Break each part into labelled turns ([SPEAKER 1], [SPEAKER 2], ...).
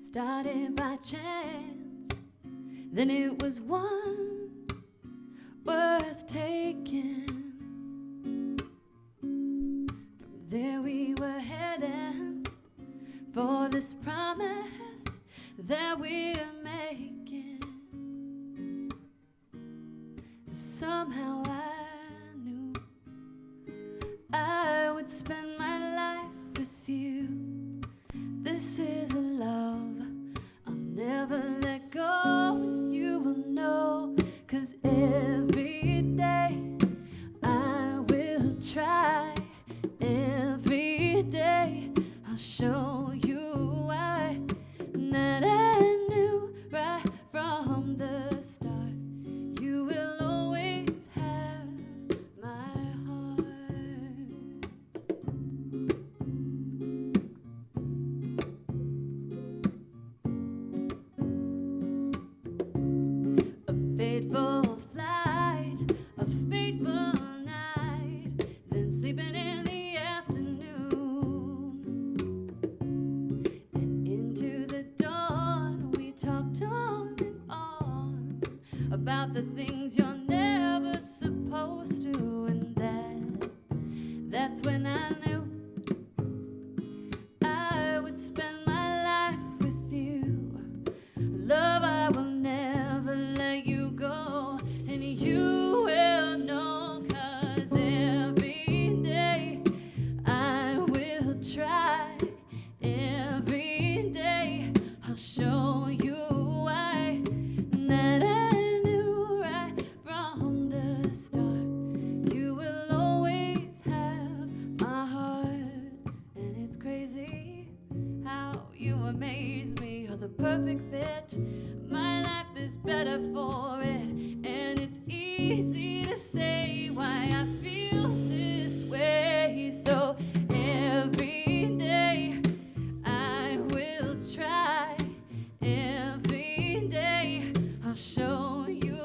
[SPEAKER 1] started by chance, then it was one worth taking. From there we were heading for this promise that we're making. Somehow I knew I would spend my life with you. This is a love I'll never let go, and you will know, 'cause every day I will try. Every day I'll show you why, that I knew right from the start you will always have my heart. A fateful flight, a fateful night, then sleeping in the afternoon, and into the dawn we talked on and on about the things you're never supposed to, and that's when I knew I would spend my life with you. Love, I will never let you go, and you will know, 'cause every day I will try. Every day I'll show you why, that I knew right from the start you will always have my heart. And it's crazy how you amaze me. You're the perfect fit. My life is better for it, and it's easy to say why I feel this way. So every day I will try. Every day I'll show you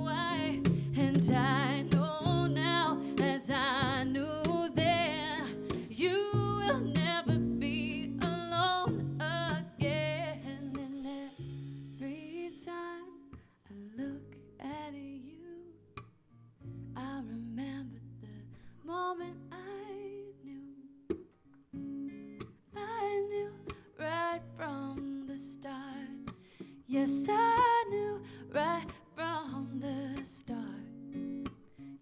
[SPEAKER 1] why, and I know now, as I knew then, you will never be alone again. And every time I look at you, I remember the moment I knew right from the start. Yes, I knew right from the start.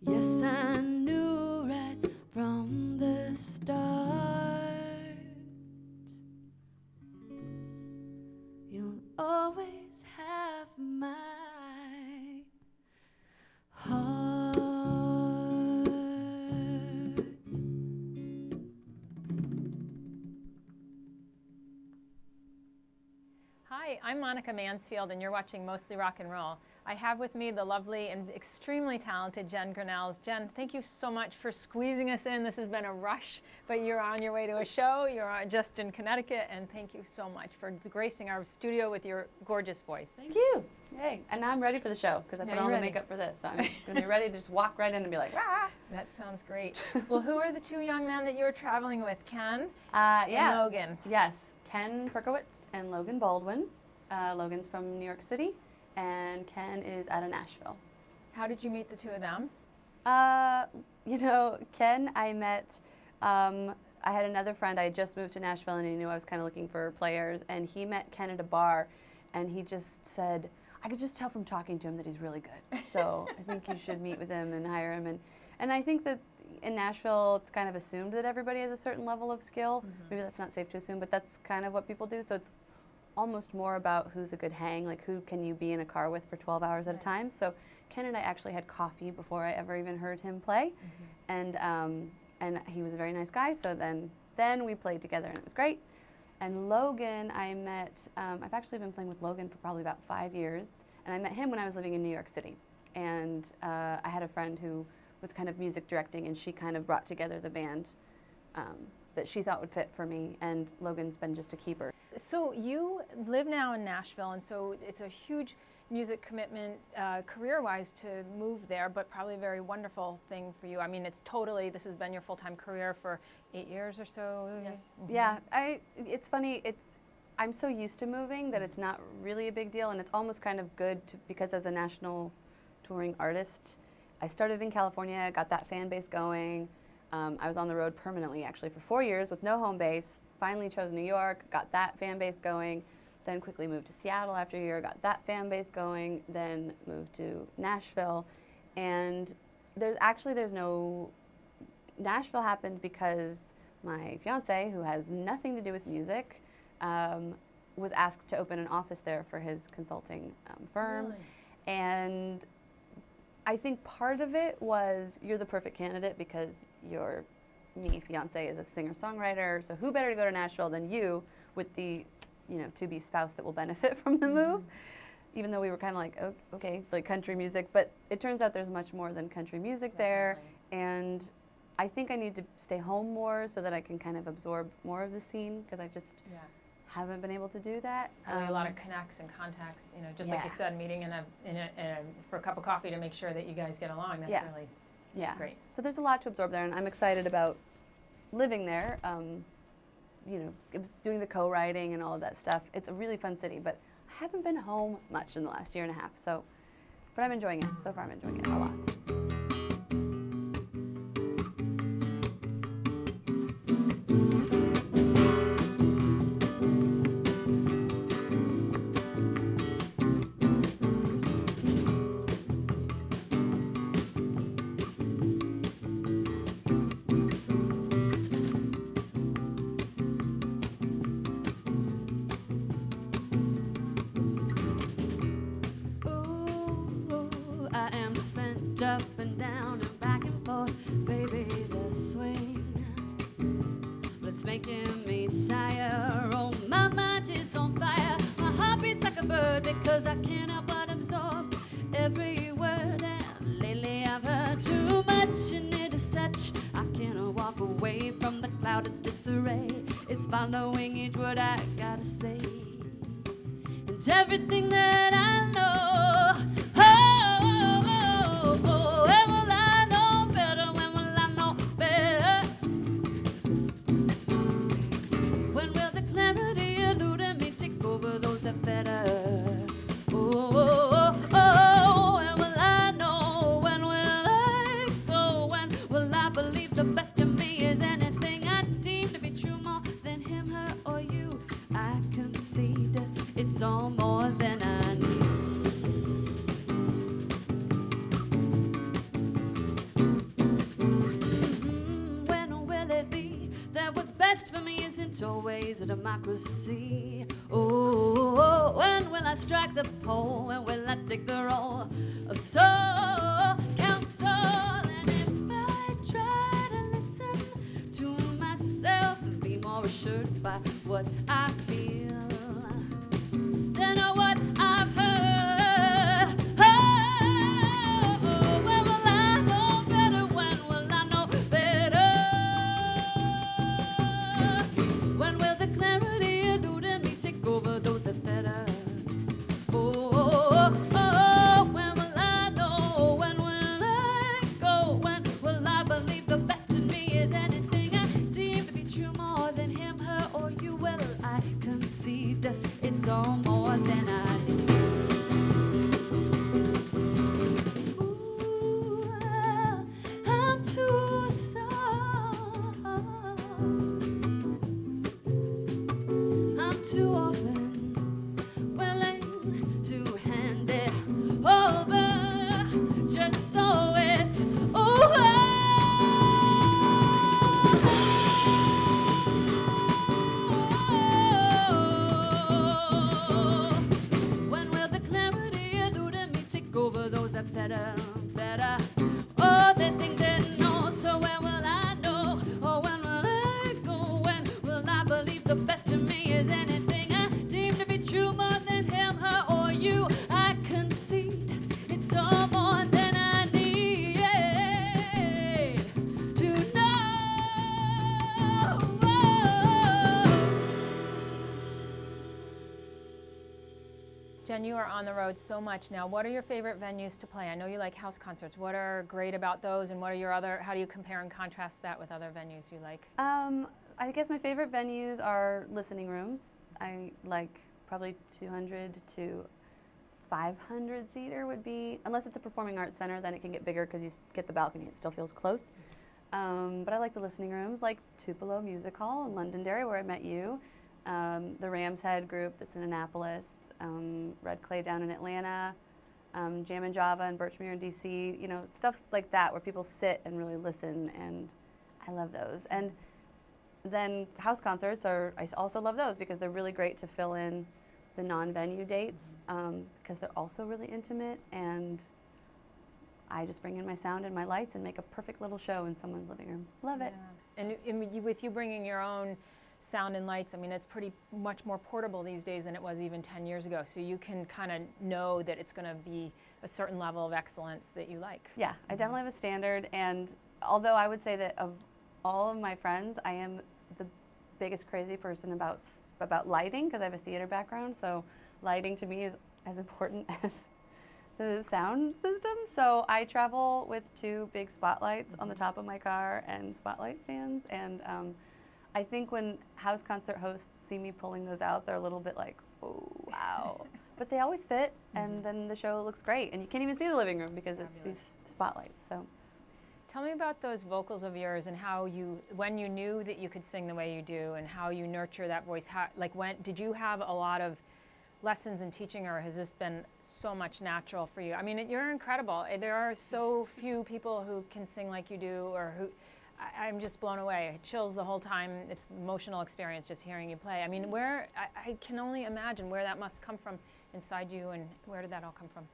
[SPEAKER 1] Yes, I knew right from the start. You'll always have my heart.
[SPEAKER 2] Hi, I'm Monica Mansfield, and you're watching Mostly Rock and Roll. I have with me the lovely and extremely talented Jenn Grinels. Jenn, thank you so much for squeezing us in. This has been a rush, but you're on your way to a show. You're just in Connecticut, and thank you so much for gracing our studio with your gorgeous voice.
[SPEAKER 3] Thank you. Yay. And now I'm ready for the show, because I put on the makeup for this. So I'm going to be ready to just walk right in and be like, ah.
[SPEAKER 2] That sounds great. Well, who are the two young men that you're traveling with, Ken
[SPEAKER 3] and
[SPEAKER 2] Logan?
[SPEAKER 3] Yes, Ken Perkowitz and Logan Baldwin. Logan's from New York City, and Ken is out of Nashville.
[SPEAKER 2] How did you meet the two of them?
[SPEAKER 3] You know, Ken, I met, I had another friend. I had just moved to Nashville, and he knew I was kind of looking for players, and he met Ken at a bar, and he just said, I could just tell from talking to him that he's really good. So I think you should meet with him and hire him. And I think that in Nashville, it's kind of assumed that everybody has a certain level of skill. Mm-hmm. Maybe that's not safe to assume, but that's kind of what people do. So it's almost more about who's a good hang, like who can you be in a car with for 12 hours at a time. So Ken and I actually had coffee before I ever even heard him play. Mm-hmm. And he was a very nice guy, so then we played together, and it was great. And Logan, I met, I've actually been playing with Logan for probably about 5 years, and I met him when I was living in New York City. And I had a friend who was kind of music directing, and she kind of brought together the band that she thought would fit for me, and Logan's been just a keeper.
[SPEAKER 2] So you live now in Nashville, and so it's a huge music commitment career-wise to move there, but probably a very wonderful thing for you. I mean, it's totally, this has been your full-time career for 8 years or so.
[SPEAKER 3] Yes. Yeah, it's funny, I'm so used to moving that it's not really a big deal, and it's almost kind of good because as a national touring artist, I started in California, got that fan base going. I was on the road permanently actually for 4 years with no home base. Finally chose New York, got that fan base going. Then quickly moved to Seattle after a year, got that fan base going. Then moved to Nashville, and there's no. Nashville happened because my fiance, who has nothing to do with music, was asked to open an office there for his consulting firm.
[SPEAKER 2] Really?
[SPEAKER 3] And I think part of it was you're the perfect candidate because your fiance is a singer-songwriter, so who better to go to Nashville than you with the to-be spouse that will benefit from the move. Even though we were kind of like, oh, okay, like country music, but it turns out there's much more than country music there, and I think I need to stay home more so that I can kind of absorb more of the scene because I just haven't been able to do that.
[SPEAKER 2] A lot of connects and contacts, just like you said, meeting for a cup of coffee to make sure that you guys get along. That's really great.
[SPEAKER 3] So there's a lot to absorb there, and I'm excited about living there. Doing the co-writing and all of that stuff. It's a really fun city, but I haven't been home much in the last year and a half. So, but I'm enjoying it. So far, I'm enjoying it a lot.
[SPEAKER 1] Up and down and back and forth, baby, the swing. But it's making me tired. Oh, my mind is on fire. My heart beats like a bird because I can't help but absorb every word. And lately I've heard too much, and it is such I cannot walk away from the cloud of disarray. It's following each word I gotta say, and everything that I know. It's all more than I need. When will it be that what's best for me isn't always a democracy? Oh, when will I strike the pole? When will I take the role of soul counsel? And if I try to listen to myself and be more assured by what I feel, what I've heard. Oh, when will I know better? When will I know better? When will the clarity elude me take over those that better? When will I know? When will I go? When will I believe the best in me is anything I deem to be true more than him, her, or you? Well, I concede it's all more than I need. Ooh, I'm too soft. I'm too often willing to hand it over just so it's over. Better. Oh, they think they know, so when will I know? Oh, when will I go? When will I believe the best of me is anything I deem to be true more than him, her, or you? I concede it's all more than I need to know.
[SPEAKER 2] Jenn, you are on the road so much now. What are your favorite venues to play? I know you like house concerts. What are great about those, and what are your other? How do you compare and contrast that with other venues you like?
[SPEAKER 3] I guess my favorite venues are listening rooms. I like probably 200 to 500 seater would be, unless it's a performing arts center, then it can get bigger because you get the balcony. It still feels close. But I like the listening rooms, like Tupelo Music Hall in Londonderry, where I met you. The Ram's Head group that's in Annapolis, Red Clay down in Atlanta, Jam and Java in Birchmere in DC. You know, stuff like that where people sit and really listen, and I love those. And then house concerts I also love those because they're really great to fill in the non-venue dates because they're also really intimate, and I just bring in my sound and my lights and make a perfect little show in someone's living room. Love it.
[SPEAKER 2] And with you bringing your own sound and lights, I mean, it's pretty much more portable these days than it was even 10 years ago. So you can kind of know that it's going to be a certain level of excellence that you like.
[SPEAKER 3] Yeah, I definitely have a standard, and although I would say that of all of my friends, I am the biggest crazy person about lighting because I have a theater background. So lighting to me is as important as the sound system. So I travel with 2 big spotlights on the top of my car and spotlight stands. And I think when house concert hosts see me pulling those out, they're a little bit like, oh, wow. But they always fit, and then the show looks great. And you can't even see the living room because it's these spotlights. So.
[SPEAKER 2] Tell me about those vocals of yours and how when you knew that you could sing the way you do, and how you nurture that voice. Did you have a lot of lessons in teaching, or has this been so much natural for you? I mean, you're incredible. There are so few people who can sing like you do, or who. I'm just blown away. It chills the whole time. It's an emotional experience just hearing you play. I mean, I can only imagine where that must come from inside you, and where did that all come from?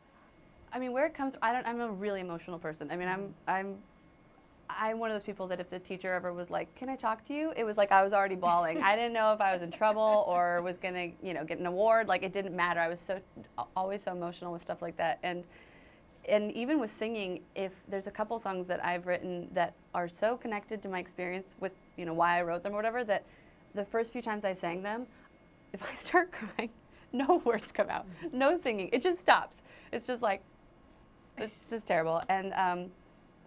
[SPEAKER 3] I mean, where it comes from, I'm a really emotional person. I mean, I'm one of those people that if the teacher ever was like, "Can I talk to you?" It was like I was already bawling. I didn't know if I was in trouble or was gonna, get an award. Like, it didn't matter. I was always so emotional with stuff like that. And even with singing, if there's a couple songs that I've written that are so connected to my experience with, why I wrote them or whatever, that the first few times I sang them, if I start crying, no words come out, no singing. It just stops. It's just like, it's just terrible. And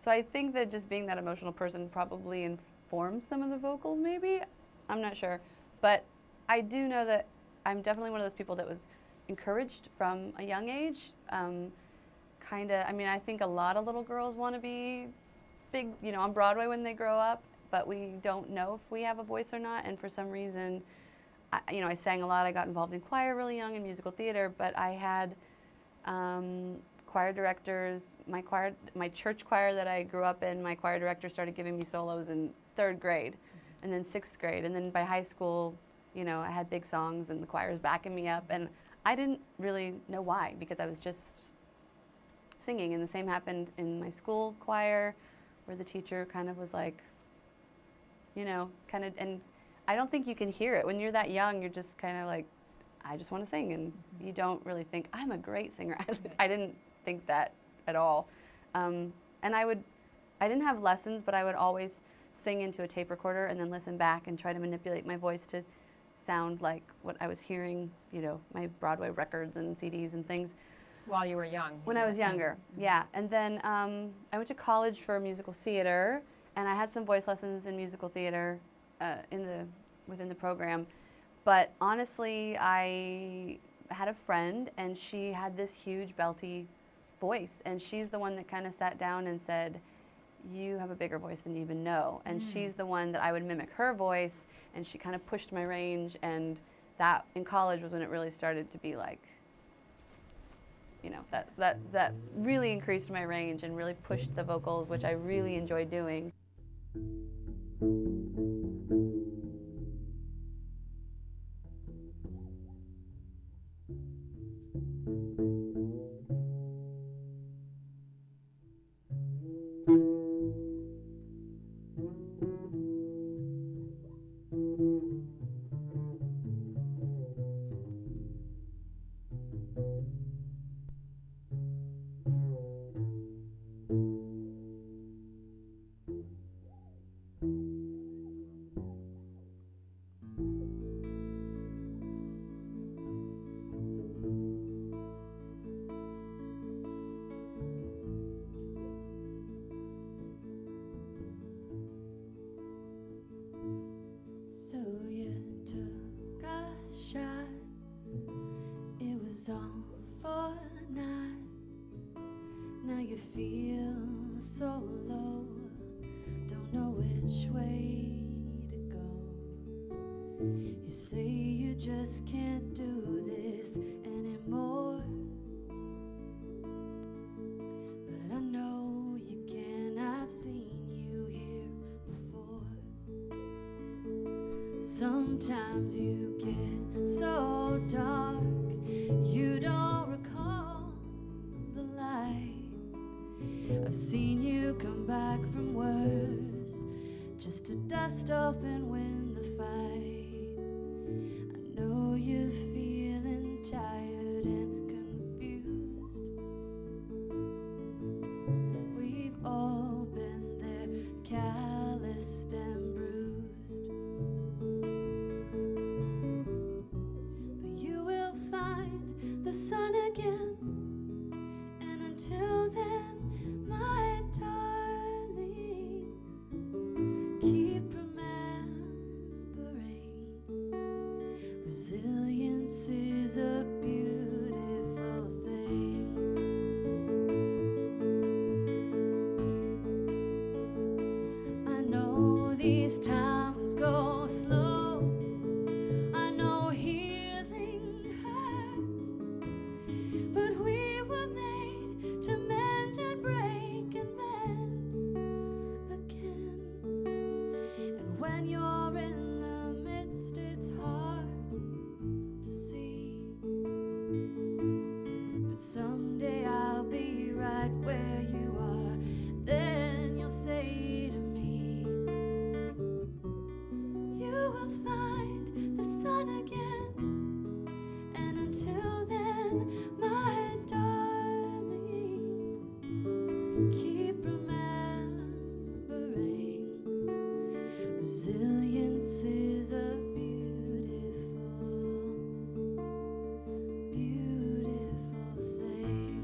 [SPEAKER 3] so I think that just being that emotional person probably informs some of the vocals, maybe. I'm not sure. But I do know that I'm definitely one of those people that was encouraged from a young age. I think a lot of little girls want to be big, on Broadway when they grow up, but we don't know if we have a voice or not. And for some reason, I sang a lot. I got involved in choir really young and musical theater, but I had choir directors. My church choir that I grew up in, my choir director started giving me solos in 3rd grade, and then 6th grade, and then by high school, I had big songs and the choir was backing me up, and I didn't really know why, because I was just singing. And the same happened in my school choir, where the teacher kind of was like, and I don't think you can hear it when you're that young. You're just kind of like, I just want to sing, and you don't really think I'm a great singer. I didn't think that at all. And I didn't have lessons, but I would always sing into a tape recorder and then listen back and try to manipulate my voice to sound like what I was hearing, my Broadway records and CDs and things.
[SPEAKER 2] While you were young?
[SPEAKER 3] When I was younger, yeah. And then I went to college for musical theater, and I had some voice lessons in musical theater within the program. But honestly, I had a friend, and she had this huge belty voice, and she's the one that kind of sat down and said, "You have a bigger voice than you even know." And she's the one that I would mimic her voice, and she kind of pushed my range, and that in college was when it really started to be like, that really increased my range and really pushed the vocals, which I really enjoyed doing.
[SPEAKER 1] all for naught. Now you feel so low, don't know which way to go. You say you just can't do this anymore, but I know you can. I've seen you here before. Sometimes you get so dark you don't recall the light. I've seen you come back from worse just to dust off and win the fight. I know you're feeling tired and confused. We've all been there, calloused and bruised. But you will find the sun again, and until then, my darling, keep remembering resilience is a beautiful thing. I know these times go slow, I know healing hurts, but we were made to mend and break and mend again. And when you're in the midst, it's hard to see, but someday I'll be right where you are. Then you'll say to me, you will find the sun again, and until then, my darling, keep remembering resilience is a beautiful, beautiful thing.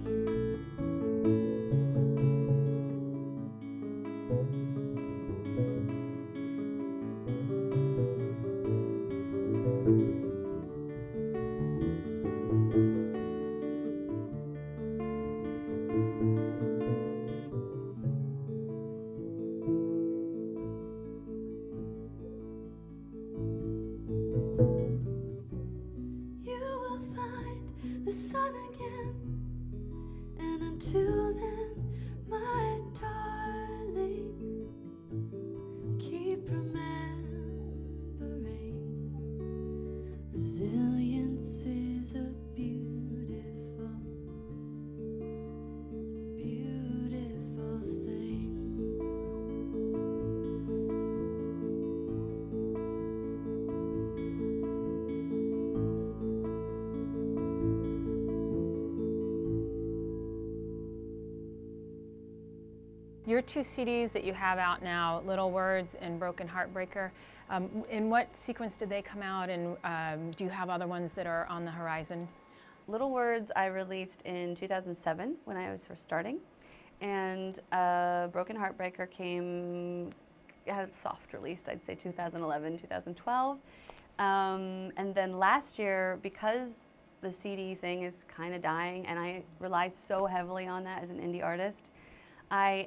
[SPEAKER 1] You will find the sun again, and until then, my darling, keep remembering resilience is a beautiful, beautiful thing.
[SPEAKER 2] Your two CDs that you have out now, Little Words and Broken Heartbreaker, in what sequence did they come out, and do you have other ones that are on the horizon?
[SPEAKER 3] Little Words I released in 2007 when I was first starting, and Broken Heartbreaker had a soft release, I'd say 2011, 2012. And then last year, because the CD thing is kind of dying and I rely so heavily on that as an indie artist, I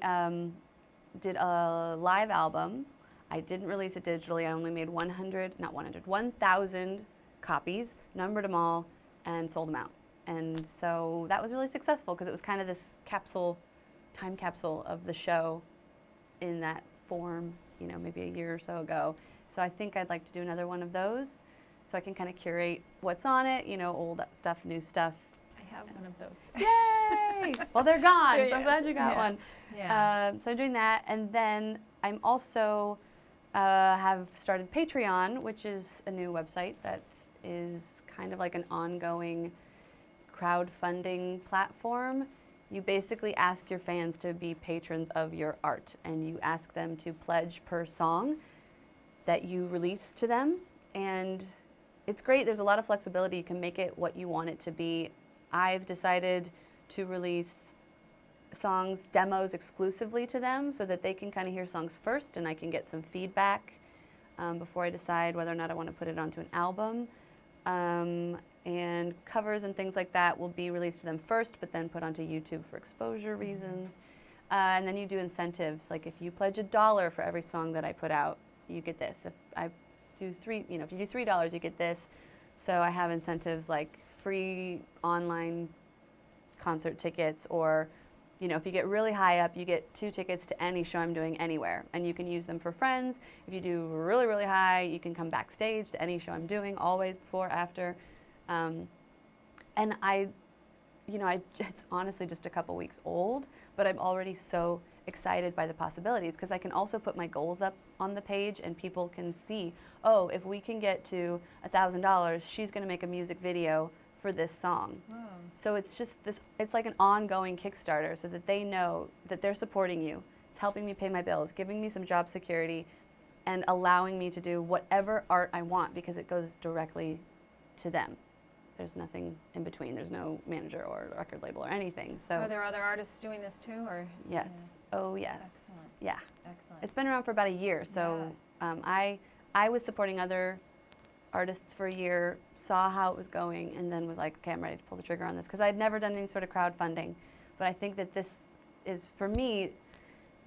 [SPEAKER 3] did a live album. I didn't release it digitally. I only made 1,000 copies, numbered them all, and sold them out. And so that was really successful because it was kind of this time capsule of the show in that form, maybe a year or so ago. So I think I'd like to do another one of those so I can kind of curate what's on it, old stuff, new stuff.
[SPEAKER 2] I have one of those.
[SPEAKER 3] Yay! Well, they're gone, so I'm glad you got one.
[SPEAKER 2] Yeah.
[SPEAKER 3] So I'm doing that, and then I'm also have started Patreon, which is a new website that is kind of like an ongoing crowdfunding platform. You basically ask your fans to be patrons of your art, and you ask them to pledge per song that you release to them, and it's great. There's a lot of flexibility. You can make it what you want it to be. I've decided to release demos exclusively to them so that they can kind of hear songs first and I can get some feedback before I decide whether or not I want to put it onto an album. and covers and things like that will be released to them first, but then put onto YouTube for exposure reasons. And then you do incentives, like if you pledge $1 for every song that I put out, you get this. If I do if you do $3, you get this. So I have incentives like free online concert tickets, or if you get really high up, you get 2 tickets to any show I'm doing anywhere, and you can use them for friends. If you do really, really high, you can come backstage to any show I'm doing, always before, after. And it's honestly just a couple weeks old, but I'm already so excited by the possibilities, because I can also put my goals up on the page and people can see, oh, if we can get to $1,000, she's going to make a music video for this song.
[SPEAKER 2] Wow.
[SPEAKER 3] So it's just this, it's like an ongoing Kickstarter, so that they know that they're supporting you. It's helping me pay my bills, giving me some job security, and allowing me to do whatever art I want, because it goes directly to them. There's nothing in between. There's no manager or record label or anything. So
[SPEAKER 2] Are there other artists doing this too, or?
[SPEAKER 3] yes. Oh yes.
[SPEAKER 2] Excellent.
[SPEAKER 3] Yeah.
[SPEAKER 2] Excellent.
[SPEAKER 3] It's been around for about a year. So I was supporting other artists for a year, saw how it was going, and then was like, okay, I'm ready to pull the trigger on this, because I'd never done any sort of crowdfunding. But I think that this is, for me,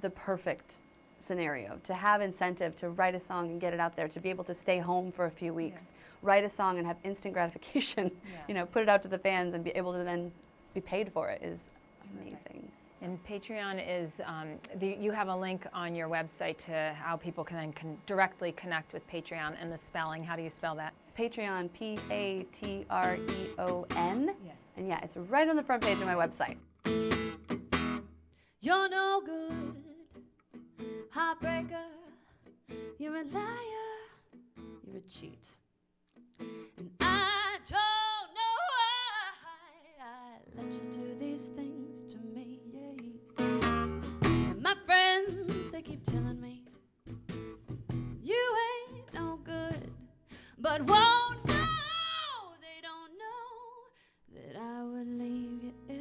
[SPEAKER 3] the perfect scenario, to have incentive to write a song and get it out there, to be able to stay home for a few weeks,
[SPEAKER 2] Yes.
[SPEAKER 3] write a song and have instant gratification,
[SPEAKER 2] Yeah.
[SPEAKER 3] put it out to the fans and be able to then be paid for it is amazing.
[SPEAKER 2] And Patreon is, you have a link on your website to how people can then directly connect with Patreon, and the spelling. How do you spell that?
[SPEAKER 3] Patreon, Patreon.
[SPEAKER 2] Yes.
[SPEAKER 3] And yeah, it's right on the front page of my website.
[SPEAKER 1] You're no good, heartbreaker. You're a liar, you're a cheat. And I don't know why I let you do these things to me. And my friends, they keep telling me you ain't no good, but won't know, they don't know that I would leave you if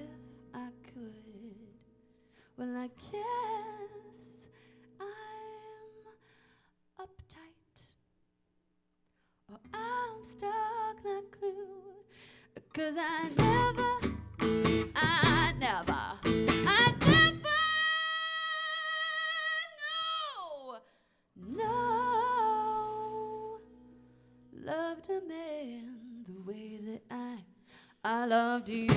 [SPEAKER 1] I could. Well, I guess I'm uptight, or I'm stuck like glue, 'cause I never loved a man the way that I loved you.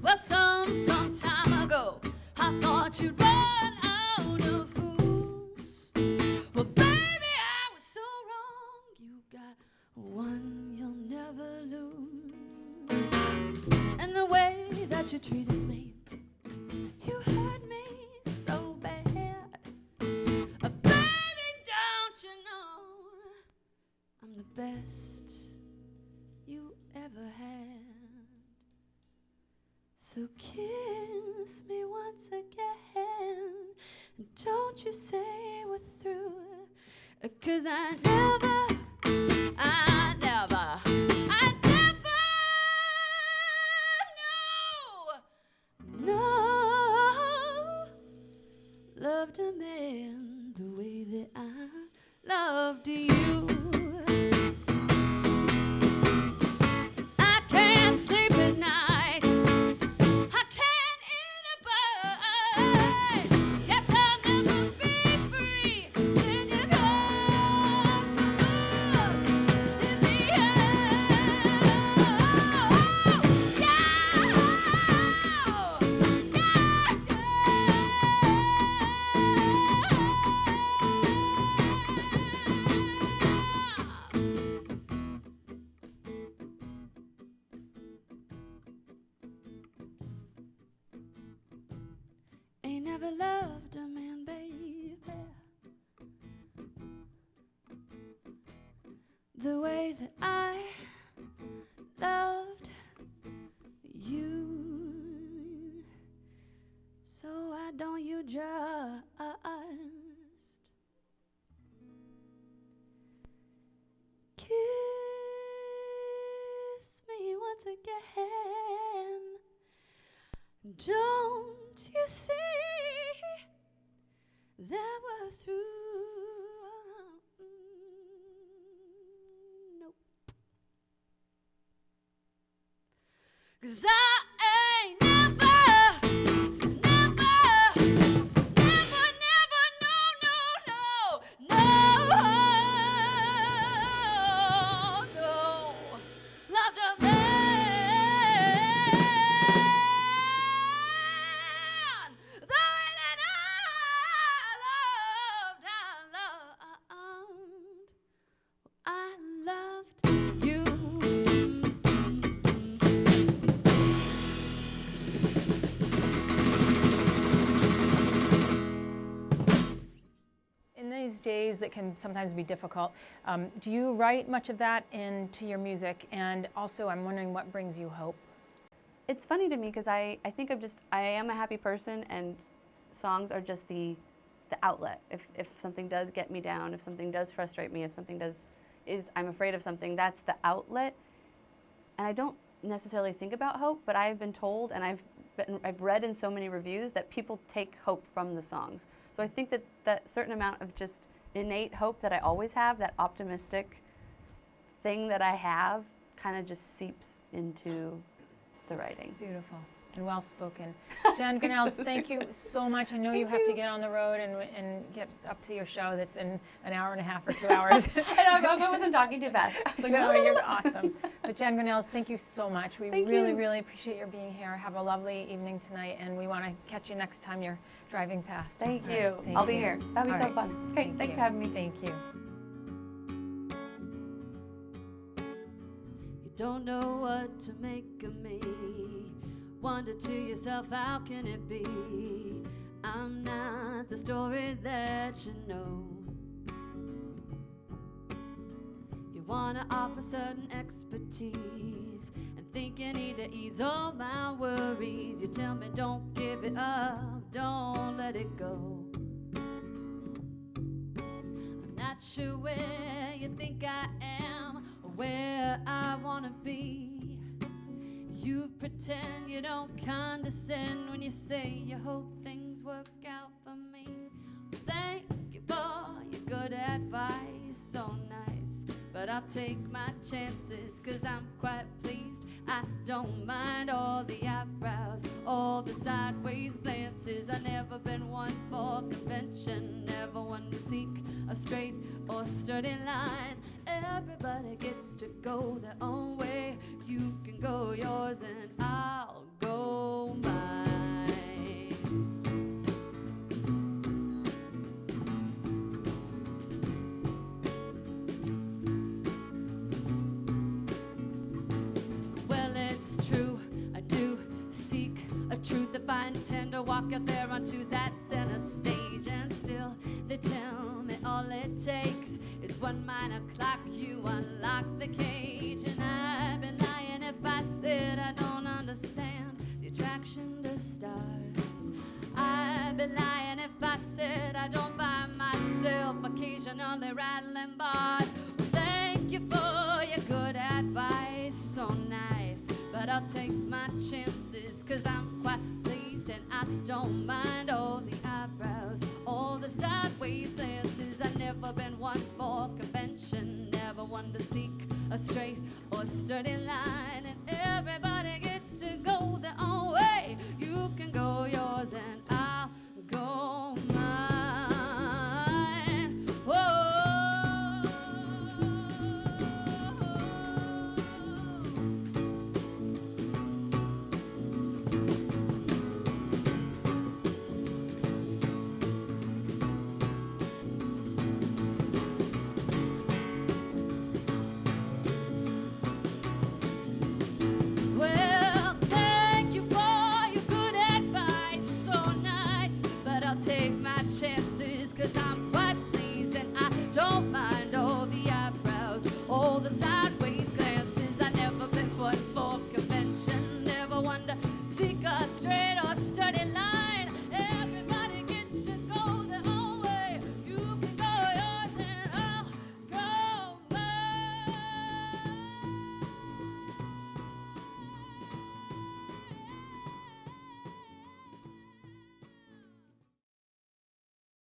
[SPEAKER 1] Well, some time ago, I thought you'd run out of fools. Well, baby, I was so wrong. You got one you'll never lose. And the way that you treated me, you hurt me so bad. Baby, don't you know I'm the best you ever had? So kiss me once again, and don't you say we're through, 'cause I never loved a man the way that I loved you. I can't sleep at night, I can't eat a bite. Guess I'll never be free till you come to look in the Ain't never loved a man, baby, the way that I loved you. So why don't you just kiss me once again? Don't you see that we're through. Nope. 'Cause I ain't never, no, loved a man the way that I loved you.
[SPEAKER 2] In these days that can sometimes be difficult, do you write much of that into your music? And also, I'm wondering what brings you hope?
[SPEAKER 3] It's funny to me because I think I am a happy person, and songs are just the outlet. If something does get me down, if something does frustrate me, if something I'm afraid of something, that's the outlet. And I don't necessarily think about hope, but I've been told, and I've read in so many reviews that people take hope from the songs. So I think that certain amount of just innate hope that I always have, that optimistic thing that I have, kind of just seeps into the writing.
[SPEAKER 2] Beautiful and well spoken. Jenn Grinels, thank you so much. I know you have to get on the road and get up to your show that's in an hour and a half or 2 hours.
[SPEAKER 3] I know, I wasn't talking too fast.
[SPEAKER 2] No, you're awesome. But Jenn Grinels, thank you so much. We
[SPEAKER 3] Thank
[SPEAKER 2] really,
[SPEAKER 3] you.
[SPEAKER 2] really appreciate your being here. Have a lovely evening tonight, and we want to catch you next time you're driving past.
[SPEAKER 3] Thank
[SPEAKER 2] All right,
[SPEAKER 3] you.
[SPEAKER 2] thank
[SPEAKER 3] I'll be
[SPEAKER 2] you.
[SPEAKER 3] here. That'll be
[SPEAKER 2] All
[SPEAKER 3] so
[SPEAKER 2] right.
[SPEAKER 3] fun. Great. Thanks for having me.
[SPEAKER 2] Thank you.
[SPEAKER 1] You don't know what to make of me. Wonder to yourself, how can it be? I'm not the story that you know. You wanna offer certain expertise and think you need to ease all my worries. You tell me don't give it up, don't let it go. I'm not sure where you think I am or where I wanna be. You pretend you don't condescend when you say you hope things work out for me. Thank you for your good advice, so nice. But I'll take my chances, 'cause I'm quite pleased. I don't mind all the eyebrows, all the sideways glances. I've never been one for convention, never one to seek a straight or sturdy line. Everybody gets to go their own way. You can go yours and I'll go mine. Well, it's true, I do seek a truth. If I intend to walk out there onto that center stage, and still they tell me all it takes is one minor clock, you unlock the cage. And I'd be lying if I said I don't understand the attraction to stars. I'd be lying if I said I don't find myself occasionally rattling bars. Well, thank you for your good advice, so nice. But I'll take my chances, 'cause I'm quite pleased, and I don't mind all the eyebrows, all the sideways glances. I've never been one for convention, never one to seek a straight or sturdy line. And